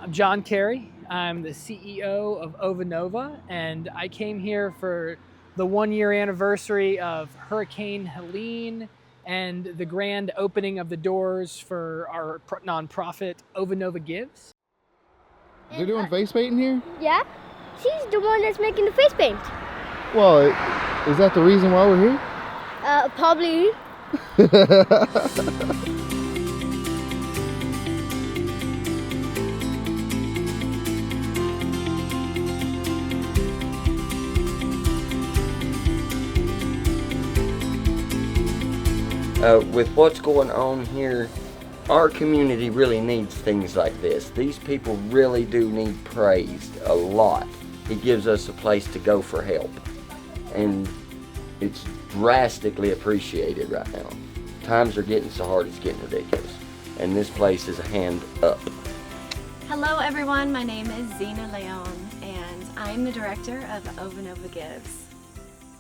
I'm John Carey. I'm the CEO of Ovanova, and I came here for the 1 year anniversary of Hurricane Helene and the grand opening of the doors for our nonprofit Ovanova Gives. They're doing face painting here? Yeah, she's the one that's making the face paint. Well, is that the reason why we're here? Probably. With what's going on here, our community really needs things like this. These people really do need praised a lot. It gives us a place to go for help, and it's drastically appreciated right now. Times are getting so hard it's getting ridiculous, and this place is a hand up. Hello everyone, my name is Zena Leon and I'm the director of Ovanova Gives.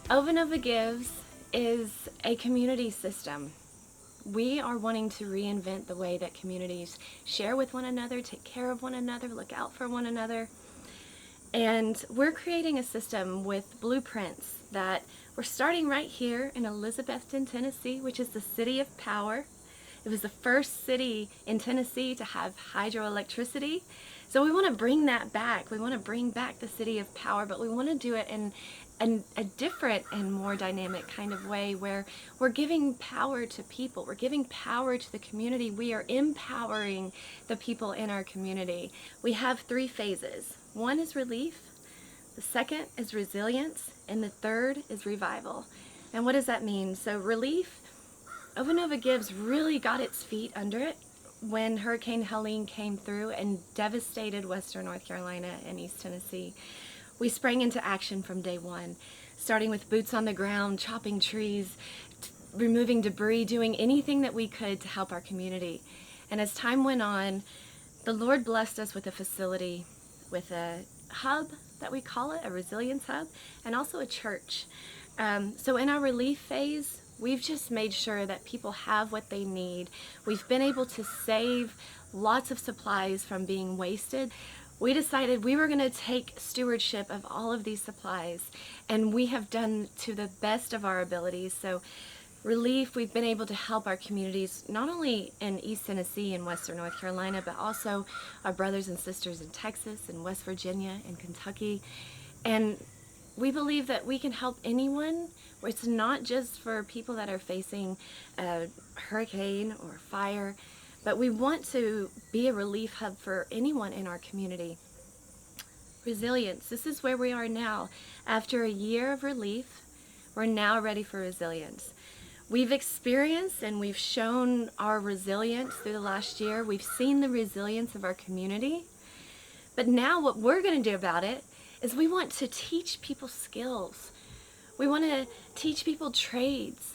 Ovanova Gives is a community system. We are wanting to reinvent the way that communities share with one another, take care of one another, look out for one another. And we're creating a system with blueprints that we're starting right here in Elizabethton, Tennessee, which is the city of power. It was the first city in Tennessee to have hydroelectricity. So we want to bring that back. We want to bring back the city of power, but we want to do it in a different and more dynamic kind of way where we're giving power to people. We're giving power to the community. We are empowering the people in our community. We have 3 phases. One is relief, the second is resilience, and the third is revival. And what does that mean? So relief, Ovanova Gives really got its feet under it when Hurricane Helene came through and devastated western North Carolina and East Tennessee. We sprang into action from day one, starting with boots on the ground, chopping trees, removing debris, doing anything that we could to help our community. And as time went on, the Lord blessed us with a facility, with a hub that we call it, a resilience hub, and also a church. So in our relief phase, we've just made sure that people have what they need. We've been able to save lots of supplies from being wasted. We decided we were going to take stewardship of all of these supplies, and we have done to the best of our abilities. So relief, we've been able to help our communities, not only in East Tennessee and Western North Carolina, but also our brothers and sisters in Texas and West Virginia and Kentucky. And we believe that we can help anyone. It's not just for people that are facing a hurricane or fire, but we want to be a relief hub for anyone in our community. Resilience, this is where we are now. After a year of relief, we're now ready for resilience. We've experienced and we've shown our resilience through the last year. We've seen the resilience of our community. But now what we're going to do about it is we want to teach people skills. We want to teach people trades.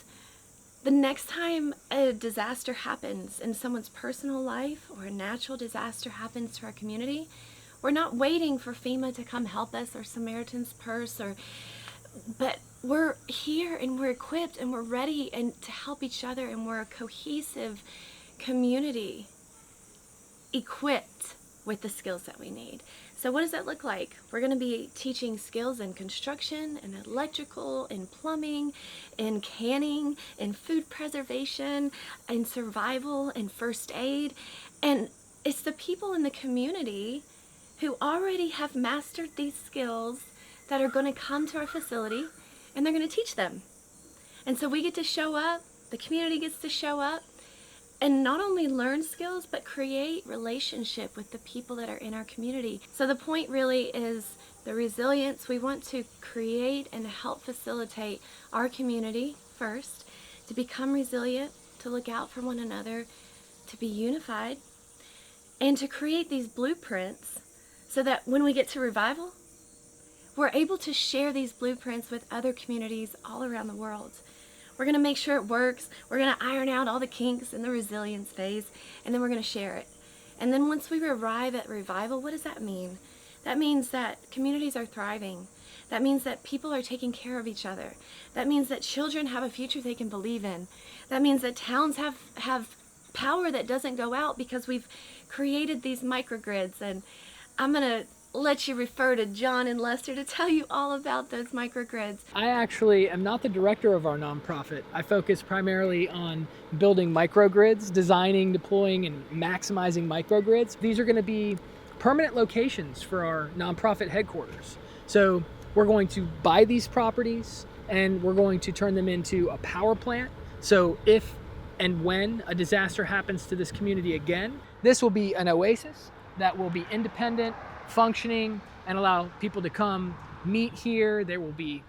The next time a disaster happens in someone's personal life or a natural disaster happens to our community, we're not waiting for FEMA to come help us or Samaritan's Purse, but we're here and we're equipped and we're ready and to help each other, and we're a cohesive community equipped with the skills that we need. So what does that look like? We're going to be teaching skills in construction and electrical and plumbing and canning and food preservation and survival and first aid. And it's the people in the community who already have mastered these skills that are going to come to our facility, and they're going to teach them. And so we get to show up, the community gets to show up, and not only learn skills, but create relationship with the people that are in our community. So the point really is the resilience. We want to create and help facilitate our community first, to become resilient, to look out for one another, to be unified, and to create these blueprints so that when we get to revival, we're able to share these blueprints with other communities all around the world. We're going to make sure it works. We're going to iron out all the kinks in the resilience phase, and then we're going to share it. And then once we arrive at revival, what does that mean? That means that communities are thriving. That means that people are taking care of each other. That means that children have a future they can believe in. That means that towns have power that doesn't go out because we've created these microgrids. And I'm going to let you refer to John and Lester to tell you all about those microgrids. I actually am not the director of our nonprofit. I focus primarily on building microgrids, designing, deploying, and maximizing microgrids. These are going to be permanent locations for our nonprofit headquarters. So we're going to buy these properties and we're going to turn them into a power plant. So if and when a disaster happens to this community again, this will be an oasis that will be independent, functioning, and allow people to come meet here. There will be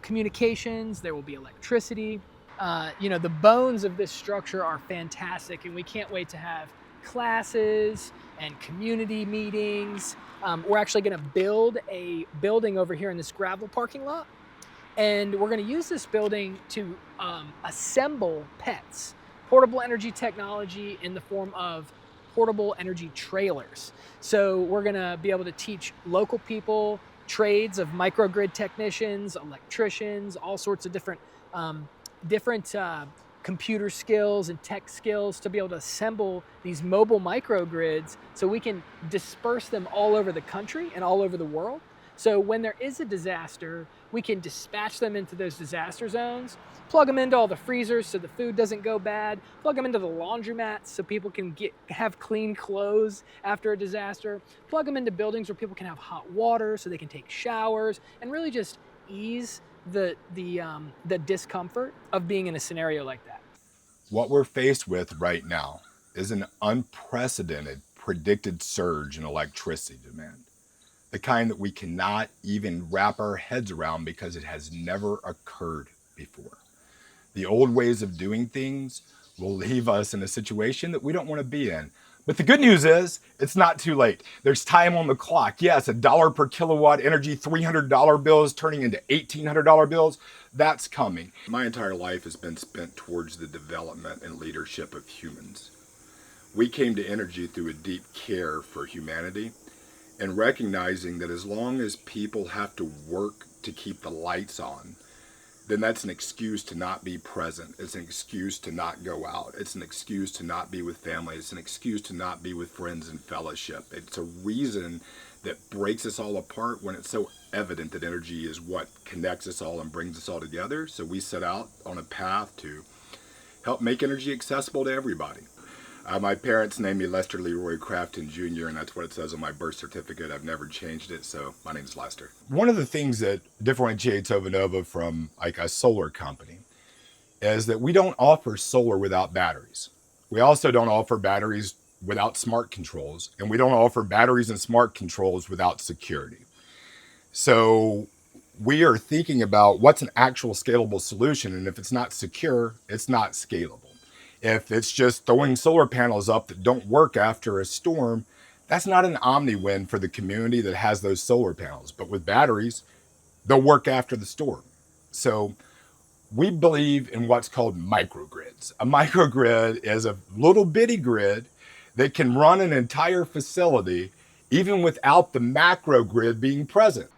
communications, there will be electricity. The bones of this structure are fantastic, and we can't wait to have classes and community meetings. We're actually going to build a building over here in this gravel parking lot, and we're going to use this building to assemble PETs, portable energy technology, in the form of portable energy trailers. So we're going to be able to teach local people trades of microgrid technicians, electricians, all sorts of different computer skills and tech skills to be able to assemble these mobile microgrids so we can disperse them all over the country and all over the world. So when there is a disaster, we can dispatch them into those disaster zones, plug them into all the freezers so the food doesn't go bad, plug them into the laundromats so people can have clean clothes after a disaster, plug them into buildings where people can have hot water so they can take showers, and really just ease the discomfort of being in a scenario like that. What we're faced with right now is an unprecedented predicted surge in electricity demand. The kind that we cannot even wrap our heads around because it has never occurred before. The old ways of doing things will leave us in a situation that we don't want to be in. But the good news is, it's not too late. There's time on the clock. Yes, $1 per kilowatt energy, $300 bills turning into $1,800 bills. That's coming. My entire life has been spent towards the development and leadership of humans. We came to energy through a deep care for humanity, and recognizing that as long as people have to work to keep the lights on, then that's an excuse to not be present. It's an excuse to not go out. It's an excuse to not be with family. It's an excuse to not be with friends and fellowship. It's a reason that breaks us all apart when it's so evident that energy is what connects us all and brings us all together. So we set out on a path to help make energy accessible to everybody. My parents named me Lester Leroy Crafton Jr., and that's what it says on my birth certificate. I've never changed it, so my name's Lester. One of the things that differentiates Ovanova from like a solar company is that we don't offer solar without batteries. We also don't offer batteries without smart controls, and we don't offer batteries and smart controls without security. So we are thinking about what's an actual scalable solution, and if it's not secure, it's not scalable. If it's just throwing solar panels up that don't work after a storm, that's not an omni-win for the community that has those solar panels. But with batteries, they'll work after the storm. So we believe in what's called microgrids. A microgrid is a little bitty grid that can run an entire facility even without the macro grid being present.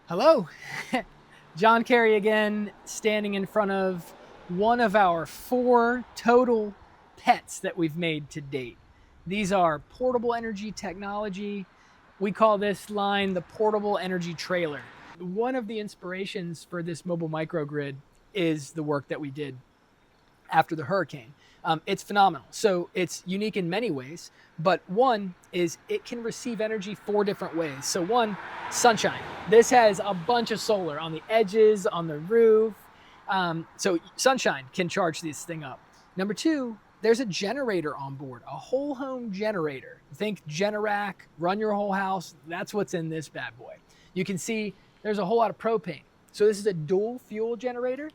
Hello, John Carey again, standing in front of one of our 4 total PETs that we've made to date. These are portable energy technology. We call this line the portable energy trailer. One of the inspirations for this mobile microgrid is the work that we did after the hurricane. It's phenomenal. So it's unique in many ways, but one is it can receive energy 4 different ways. So one, sunshine. This has a bunch of solar on the edges, on the roof. So sunshine can charge this thing up. Number 2, there's a generator on board, a whole home generator. Think Generac, run your whole house. That's what's in this bad boy. You can see there's a whole lot of propane. So this is a dual fuel generator,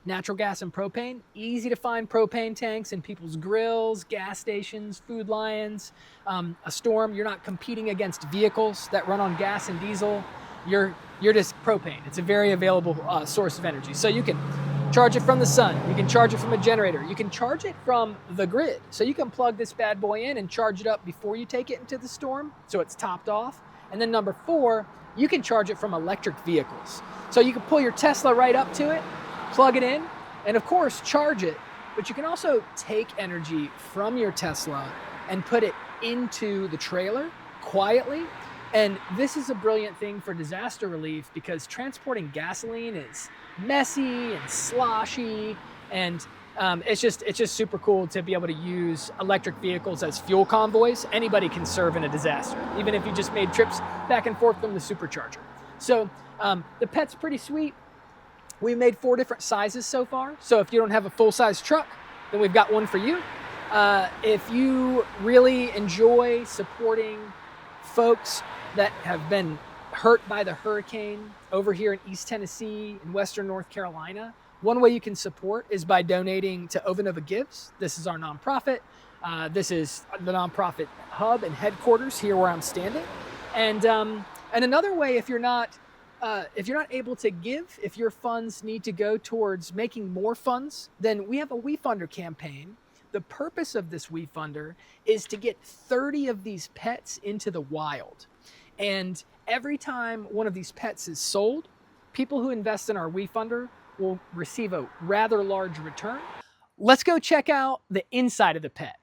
natural gas and propane. Easy to find propane tanks in people's grills, gas stations, food lines. A storm, you're not competing against vehicles that run on gas and diesel. You're just propane. It's a very available source of energy. So you can charge it from the sun. You can charge it from a generator. You can charge it from the grid. So you can plug this bad boy in and charge it up before you take it into the storm, so it's topped off. And then number 4, you can charge it from electric vehicles. So you can pull your Tesla right up to it, plug it in, and of course charge it but you can also take energy from your Tesla and put it into the trailer quietly. And this is a brilliant thing for disaster relief because transporting gasoline is messy and sloshy, and it's just super cool to be able to use electric vehicles as fuel convoys. Anybody can serve in a disaster, even if you just made trips back and forth from the supercharger. So the P.E.T's pretty sweet. We made 4 different sizes so far. So if you don't have a full-size truck, then we've got one for you. If you really enjoy supporting folks that have been hurt by the hurricane over here in East Tennessee and Western North Carolina, one way you can support is by donating to Ovanova Gives. This is our nonprofit. This is the nonprofit hub and headquarters here where I'm standing. And another way, if you're not able to give, if your funds need to go towards making more funds, then we have a WeFunder campaign. The purpose of this WeFunder is to get 30 of these pets into the wild. And every time one of these pets is sold, people who invest in our WeFunder will receive a rather large return. Let's go check out the inside of the pet.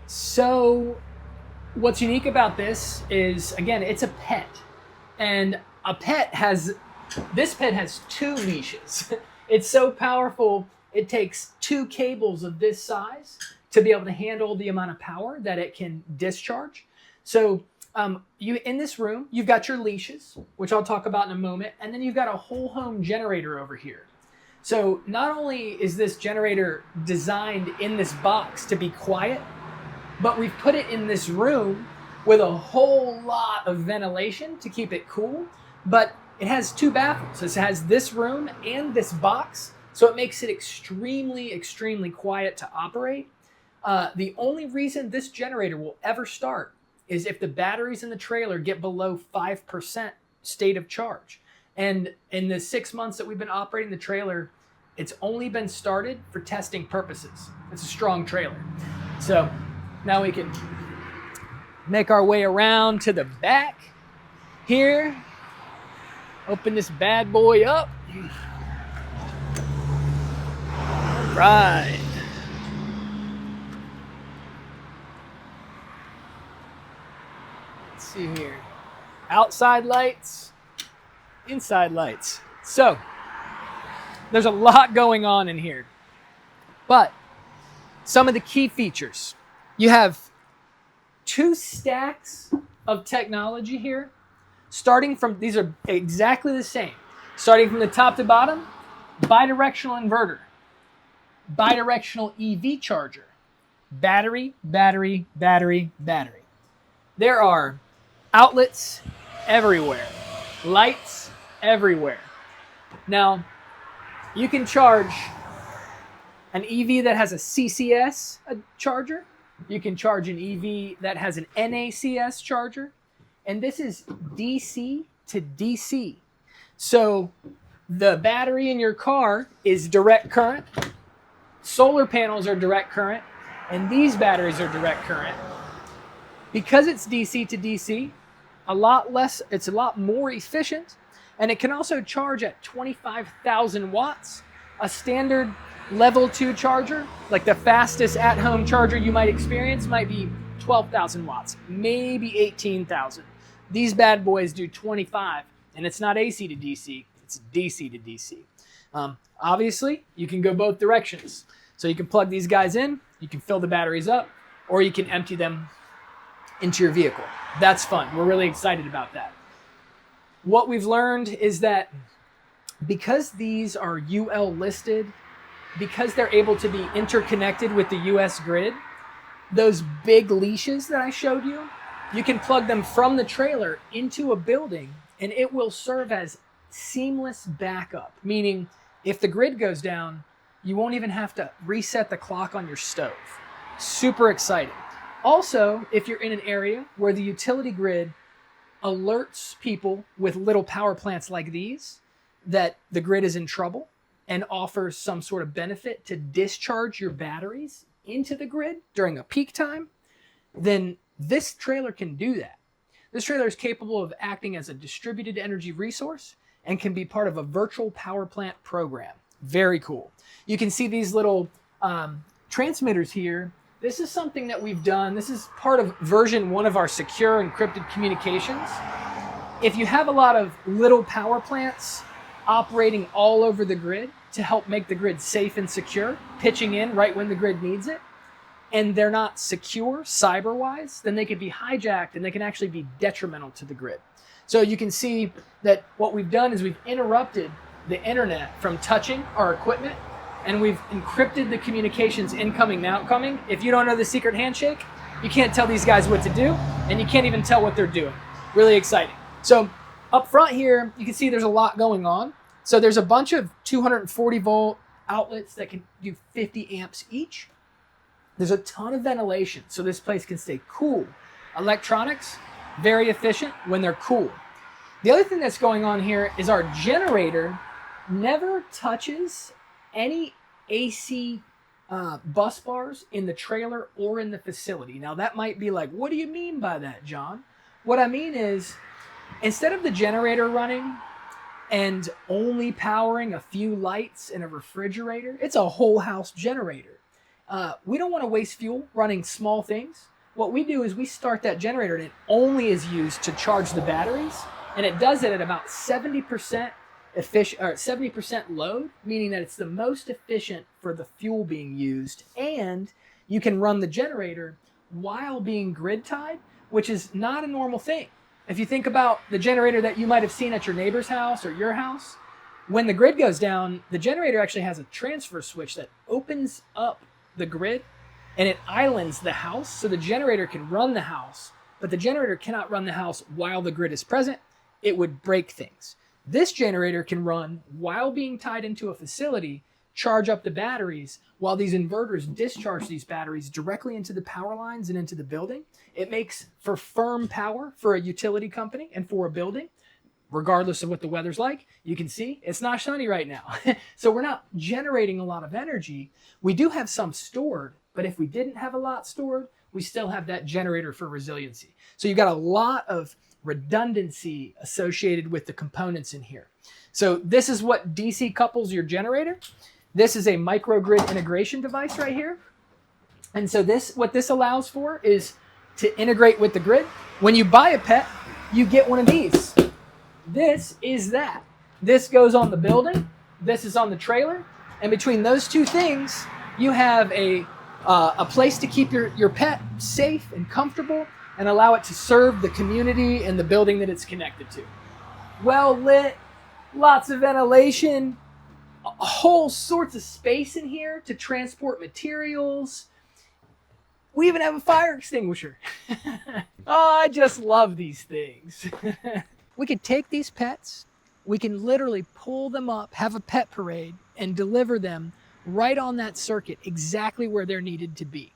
So what's unique about this is, again, it's a pet. And this pet has 2 leashes. It's so powerful, it takes 2 cables of this size to be able to handle the amount of power that it can discharge. So in this room, you've got your leashes, which I'll talk about in a moment, and then you've got a whole home generator over here. So not only is this generator designed in this box to be quiet, but we've put it in this room with a whole lot of ventilation to keep it cool. But it has 2 baffles. It has this room and this box, so it makes it extremely, extremely quiet to operate. The only reason this generator will ever start is if the batteries in the trailer get below 5% state of charge. And in the 6 months that we've been operating the trailer, it's only been started for testing purposes. It's a strong trailer. So now we can make our way around to the back here. Open this bad boy up. All right. Let's see here. Outside lights, inside lights. So there's a lot going on in here. But some of the key features. You have 2 stacks of technology here. Starting from, these are exactly the same. Starting from the top to bottom, bidirectional inverter, bidirectional EV charger, battery, battery, battery, battery. There are outlets everywhere, lights everywhere. Now, you can charge an EV that has a CCS charger. You can charge an EV that has an NACS charger. And this is DC to DC. So the battery in your car is direct current. Solar panels are direct current. And these batteries are direct current. Because it's DC to DC, it's a lot more efficient. And it can also charge at 25,000 watts. A standard level 2 charger, like the fastest at-home charger you might experience, might be 12,000 watts, maybe 18,000. These bad boys do 25, and it's not AC to DC, it's DC to DC. Obviously, you can go both directions. So you can plug these guys in, you can fill the batteries up, or you can empty them into your vehicle. That's fun. We're really excited about that. What we've learned is that because these are UL listed, because they're able to be interconnected with the US grid, those big leashes that I showed you, you can plug them from the trailer into a building and it will serve as seamless backup, meaning if the grid goes down, you won't even have to reset the clock on your stove. Super exciting. Also, if you're in an area where the utility grid alerts people with little power plants like these that the grid is in trouble and offers some sort of benefit to discharge your batteries into the grid during a peak time, then This trailer can do that. This trailer is capable of acting as a distributed energy resource and can be part of a virtual power plant program. Very cool. You can see these little transmitters here. This is something that we've done. This is part of version 1 of our secure encrypted communications. If you have a lot of little power plants operating all over the grid to help make the grid safe and secure, pitching in right when the grid needs it, and they're not secure cyber-wise, then they could be hijacked and they can actually be detrimental to the grid. So you can see that what we've done is we've interrupted the internet from touching our equipment, and we've encrypted the communications incoming and outcoming. If you don't know the secret handshake, you can't tell these guys what to do, and you can't even tell what they're doing. Really exciting. So up front here, you can see there's a lot going on. So there's a bunch of 240 volt outlets that can do 50 amps each. There's a ton of ventilation, so this place can stay cool. Electronics, very efficient when they're cool. The other thing that's going on here is our generator never touches any AC bus bars in the trailer or in the facility. Now that might be like, what do you mean by that, John? What I mean is, instead of the generator running and only powering a few lights and a refrigerator, it's a whole house generator. We don't want to waste fuel running small things. What we do is we start that generator and it only is used to charge the batteries, and it does it at about 70% efficient, or 70% load, meaning that it's the most efficient for the fuel being used, and you can run the generator while being grid tied, which is not a normal thing. If you think about the generator that you might have seen at your neighbor's house or your house, when the grid goes down, the generator actually has a transfer switch that opens up the grid and it islands the house, so the generator can run the house, but the generator cannot run the house while the grid is present. It would break things. This generator can run while being tied into a facility, charge up the batteries, while these inverters discharge these batteries directly into the power lines and into the building. It makes for firm power for a utility company and for a building, regardless of what the weather's like. You can see it's not sunny right now. So we're not generating a lot of energy. We do have some stored, but if we didn't have a lot stored, we still have that generator for resiliency. So you've got a lot of redundancy associated with the components in here. So this is what DC couples your generator. This is a microgrid integration device right here. And so what this allows for is to integrate with the grid. When you buy a P.E.T, you get one of these. This is that. This goes on the building. This is on the trailer. And between those two things, you have a place to keep your P.E.T safe and comfortable and allow it to serve the community and the building that it's connected to. Well lit, lots of ventilation, whole sorts of space in here to transport materials. We even have a fire extinguisher. Oh, I just love these things. We could take these P.E.Ts, we can literally pull them up, have a P.E.T parade, and deliver them right on that circuit, exactly where they're needed to be.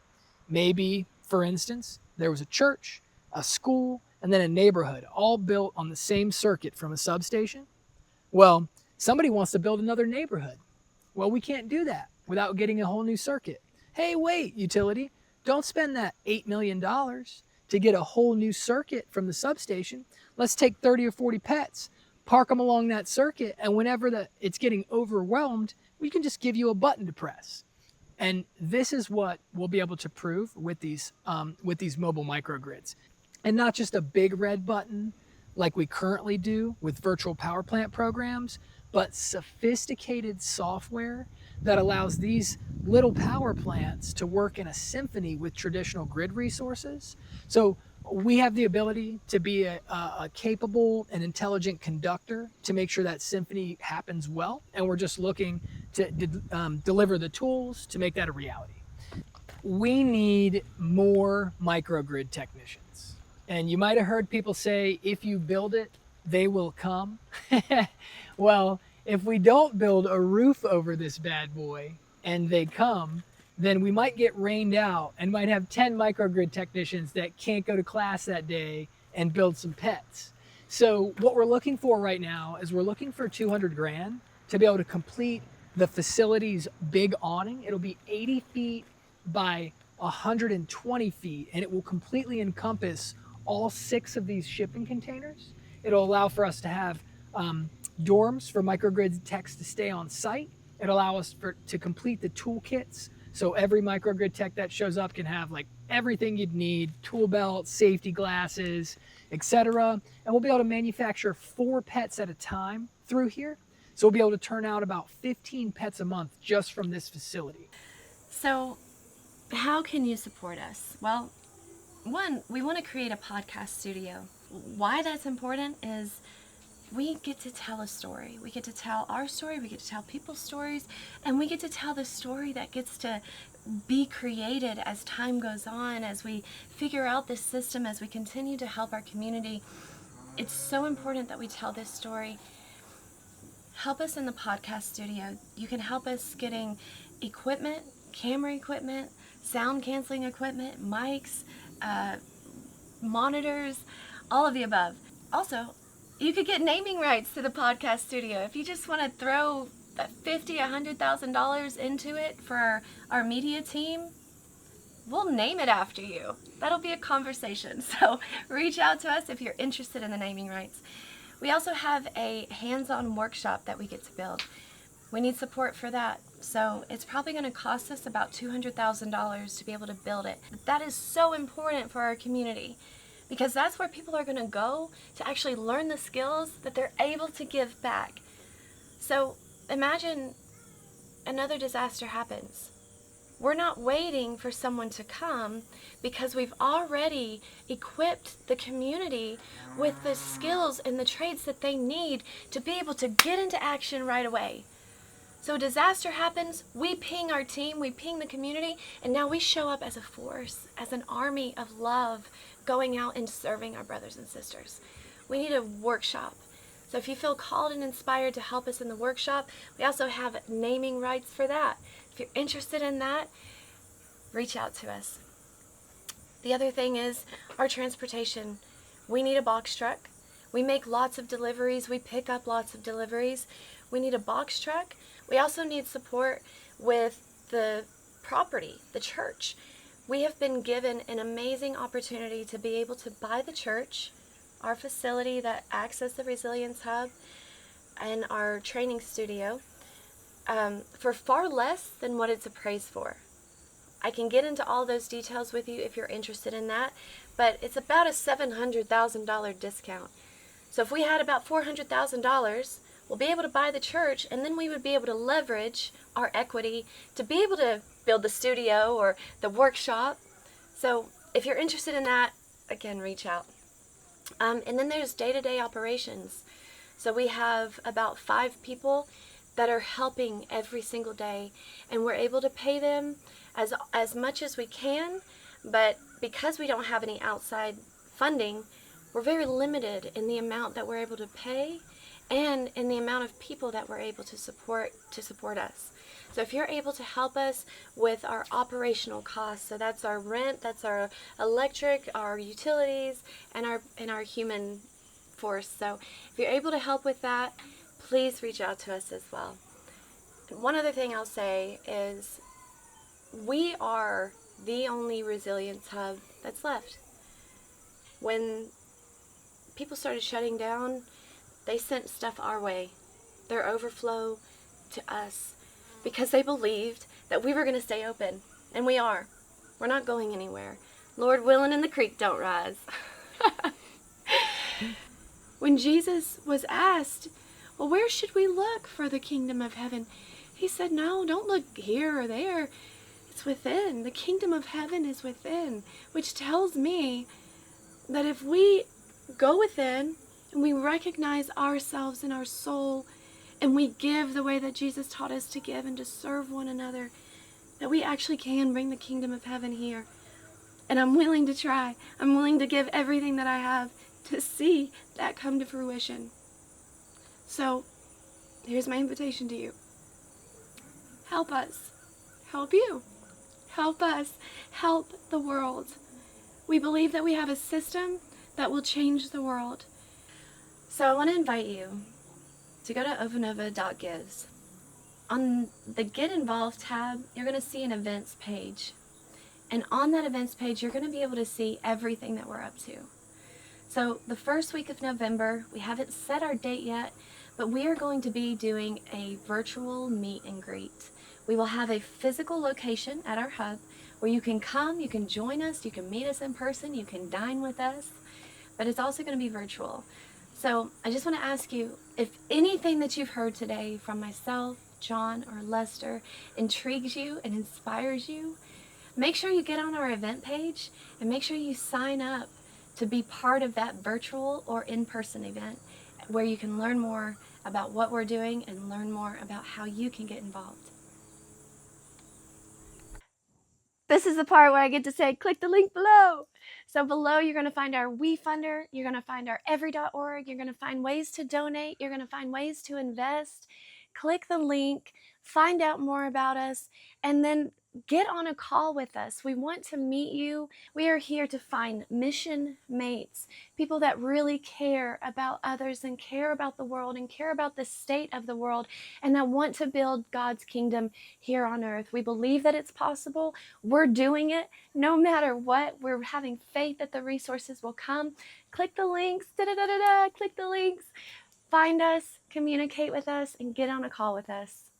Maybe, for instance, there was a church, a school, and then a neighborhood, all built on the same circuit from a substation. Well, somebody wants to build another neighborhood. Well, we can't do that without getting a whole new circuit. Hey, wait, utility, don't spend that $8 million to get a whole new circuit from the substation. Let's take 30 or 40 P.E.Ts, park them along that circuit, and whenever it's getting overwhelmed, we can just give you a button to press. And this is what we'll be able to prove with these mobile microgrids. And not just a big red button like we currently do with virtual power plant programs, but sophisticated software that allows these little power plants to work in a symphony with traditional grid resources. So we have the ability to be a capable and intelligent conductor to make sure that symphony happens well. And we're just looking to deliver the tools to make that a reality. We need more microgrid technicians. And you might have heard people say, if you build it, they will come. Well, if we don't build a roof over this bad boy and they come, then we might get rained out and might have 10 microgrid technicians that can't go to class that day and build some P.E.Ts. So what we're looking for right now is we're looking for 200 grand to be able to complete the facility's big awning. It'll be 80 feet by 120 feet, and it will completely encompass all 6 of these shipping containers. It'll allow for us to have dorms for microgrid techs to stay on site. It'll allow us to complete the toolkits. So every microgrid tech that shows up can have like everything you'd need, tool belt, safety glasses, etc. And we'll be able to manufacture 4 pets at a time through here. So we'll be able to turn out about 15 pets a month just from this facility. So how can you support us? Well, one, we want to create a podcast studio. Why that's important is we get to tell a story. We get to tell our story, we get to tell people's stories, and we get to tell the story that gets to be created as time goes on, as we figure out this system, as we continue to help our community. It's so important that we tell this story. Help us in the podcast studio. You can help us getting equipment, camera equipment, sound canceling equipment, mics, monitors, all of the above. Also, you could get naming rights to the podcast studio. If you just want to throw $50,000, $100,000 into it for our media team, we'll name it after you. That'll be a conversation. So reach out to us if you're interested in the naming rights. We also have a hands-on workshop that we get to build. We need support for that. So it's probably going to cost us about $200,000 to be able to build it. That is so important for our community, because that's where people are going to go to actually learn the skills that they're able to give back. So imagine another disaster happens. We're not waiting for someone to come, because we've already equipped the community with the skills and the trades that they need to be able to get into action right away. So a disaster happens, we ping our team, we ping the community, and now we show up as a force, as an army of love, going out and serving our brothers and sisters. We need a workshop. So if you feel called and inspired to help us in the workshop, we also have naming rights for that. If you're interested in that, reach out to us. The other thing is our transportation. We need a box truck. We make lots of deliveries. We pick up lots of deliveries. We need a box truck. We also need support with the property, the church. We have been given an amazing opportunity to be able to buy the church, our facility that acts as the Resilience Hub, and our training studio for far less than what it's appraised for. I can get into all those details with you if you're interested in that, but it's about a $700,000 discount. So if we had about $400,000, we'll be able to buy the church, and then we would be able to leverage our equity to be able to build the studio or the workshop. So if you're interested in that, again, reach out. And then there's day-to-day operations. So we have about 5 people that are helping every single day, and we're able to pay them as much as we can, but because we don't have any outside funding, we're very limited in the amount that we're able to pay and in the amount of people that we're able to support us. So if you're able to help us with our operational costs, so that's our rent, that's our electric, our utilities, and our human force. So if you're able to help with that, please reach out to us as well. One other thing I'll say is we are the only Resilience Hub that's left. When people started shutting down, they sent stuff our way, their overflow to us, because they believed that we were going to stay open. And we are. We're not going anywhere. Lord willing and the creek don't rise. When Jesus was asked, well, where should we look for the kingdom of heaven? He said, no, don't look here or there. It's within. The kingdom of heaven is within, which tells me that if we go within and we recognize ourselves and our soul, and we give the way that Jesus taught us to give and to serve one another, that we actually can bring the kingdom of heaven here. And I'm willing to try. I'm willing to give everything that I have to see that come to fruition. So, here's my invitation to you. Help us. Help you. Help us. Help the world. We believe that we have a system that will change the world. So I want to invite you to go to ovanova.gives. On the Get Involved tab, you're going to see an events page. And on that events page, you're going to be able to see everything that we're up to. So the first week of November, we haven't set our date yet, but we are going to be doing a virtual meet and greet. We will have a physical location at our hub where you can come, you can join us, you can meet us in person, you can dine with us, but it's also going to be virtual. So I just want to ask you, if anything that you've heard today from myself, John, or Lester intrigues you and inspires you, make sure you get on our event page and make sure you sign up to be part of that virtual or in-person event where you can learn more about what we're doing and learn more about how you can get involved. This is the part where I get to say, click the link below. So below, you're going to find our WeFunder, you're going to find our every.org, you're going to find ways to donate, you're going to find ways to invest. Click the link, find out more about us, and then get on a call with us. We want to meet you. We are here to find mission mates, people that really care about others and care about the world and care about the state of the world and that want to build God's kingdom here on earth. We believe that it's possible. We're doing it no matter what. We're having faith that the resources will come. Click the links, click the links. Find us, communicate with us, and get on a call with us.